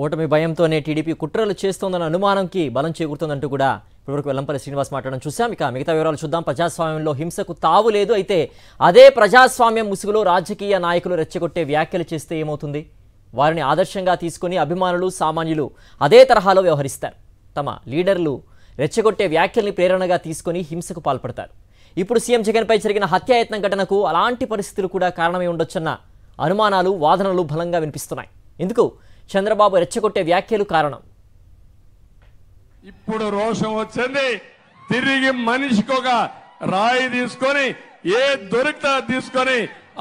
ఓటమి భయంతోనే టీడీపీ కుట్రలు చేస్తోందన్న అనుమానంకి బలం చేకూరుతోందంటూ కూడా ఇప్పటివరకు వెల్లంపల్లి శ్రీనివాస్ మాట్లాడడం చూశాం. ఇక మిగతా వివరాలు చూద్దాం. ప్రజాస్వామ్యంలో హింసకు తావు లేదు. అయితే అదే ప్రజాస్వామ్యం ముసుగులో రాజకీయ నాయకులు రెచ్చగొట్టే వ్యాఖ్యలు చేస్తే ఏమవుతుంది? వారిని ఆదర్శంగా తీసుకుని అభిమానులు సామాన్యులు అదే తరహాలో వ్యవహరిస్తారు. తమ లీడర్లు రెచ్చగొట్టే వ్యాఖ్యల్ని ప్రేరణగా తీసుకుని హింసకు పాల్పడతారు. ఇప్పుడు సీఎం జగన్పై జరిగిన హత్యాయత్నం ఘటనకు అలాంటి పరిస్థితులు కూడా కారణమై ఉండొచ్చన్న అనుమానాలు వాదనలు బలంగా వినిపిస్తున్నాయి. ఎందుకు చంద్రబాబు రెచ్చగొట్టే వ్యాఖ్యలు కారణం? ఇప్పుడు రోషం వచ్చింది. తిరిగి మనిషికి ఒక రాయి తీసుకొని ఏ దొరికితే తీసుకొని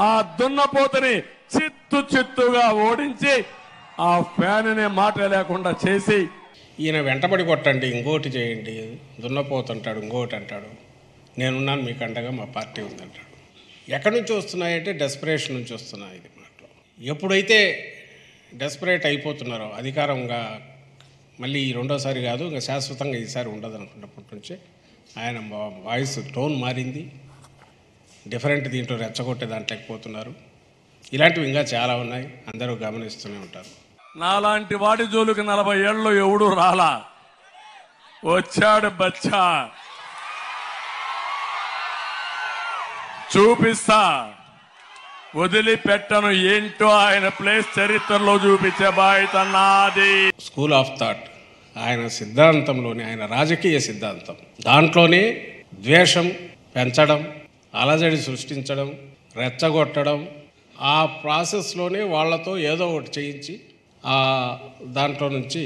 ఆ దున్నపోతని చిత్తుగా ఓడించి ఆ ఫ్యాన్ అనే మాట లేకుండా చేసి ఈయన వెంటబడి కొట్టండి, ఇంకోటి చేయండి, దున్నపోతుంటాడు, ఇంకోటి అంటాడు, నేనున్నాను మీకు అండగా, మా పార్టీ ఉందంటాడు. ఎక్కడి నుంచి వస్తున్నాయంటే డెస్పరేషన్ నుంచి వస్తున్నాయి. ఇది మాటలు ఎప్పుడైతే డెస్పరేట్ అయిపోతున్నారో అధికారంగా మళ్ళీ రెండోసారి కాదు, ఇంకా శాశ్వతంగా ఈసారి ఉండదు అనుకున్నప్పటి నుంచి ఆయన వాయిస్ టోన్ మారింది. డిఫరెంట్ దీంట్లో రెచ్చగొట్టే దాంట్లో పోతున్నారు. ఇలాంటివి ఇంకా చాలా ఉన్నాయి, అందరూ గమనిస్తూనే ఉంటారు. నాలాంటి వాడి జోలికి 40 ఏళ్ళు ఎవడు రాలా, వచ్చాడు బచ్చా, చూపిస్తా, వదిలిపెట్టను, ఏంటో ఆయన ప్లేస్ చరిత్రలో చూపించే బాధ్యత నాది. స్కూల్ ఆఫ్ థాట్ ఆయన సిద్ధాంతంలోనే, ఆయన రాజకీయ సిద్ధాంతం దాంట్లోనే ద్వేషం పెంచడం, అలజడి సృష్టించడం, రెచ్చగొట్టడం, ఆ ప్రాసెస్లోనే వాళ్లతో ఏదో ఒకటి చేయించి దాంట్లో నుంచి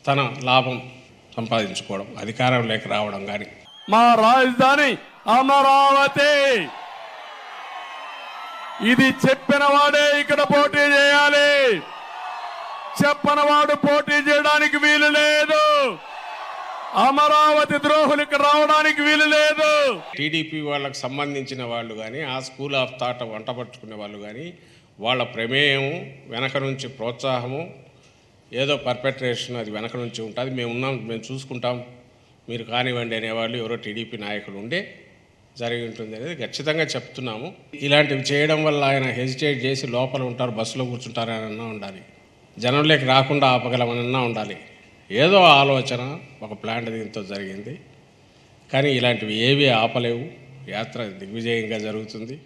తన లాభం సంపాదించుకోవడం, అధికారం లేక రావడం. కానీ మా రాజధాని అమరావతి, ఇది చెప్పిన వాడే ఇక్కడ పోటీ చేయాలి, చెప్పని వాడు పోటీ చేయడానికి వీలు లేదు. అమరావతి ద్రోహులు ఇక్కడ రావడానికి వీలు లేదు. టీడీపీ వాళ్ళకు సంబంధించిన వాళ్ళు కానీ, ఆ స్కూల్ ఆఫ్ థాట్ వంటపట్టుకునే వాళ్ళు కానీ, వాళ్ళ ప్రమేయము వెనక నుంచి ప్రోత్సాహము, ఏదో పర్పెట్రేషన్ అది వెనక నుంచి ఉంటుంది. మేము ఉన్నాం, మేము చూసుకుంటాం, మీరు కానివ్వండి అనేవాళ్ళు ఎవరో టీడీపీ నాయకులు ఉండే జరిగి ఉంటుంది అనేది ఖచ్చితంగా చెప్తున్నాము. ఇలాంటివి చేయడం వల్ల ఆయన హెజిటేట్ చేసి లోపల ఉంటారు, బస్సులో కూర్చుంటారనన్నా ఉండాలి, జనంలోకి రాకుండా ఆపగలమనన్నా ఉండాలి. ఏదో ఆలోచన, ఒక ప్లాన్ దీంతో జరిగింది. కానీ ఇలాంటివి ఏవీ ఆపలేవు. యాత్ర దిగ్విజయంగా జరుగుతుంది.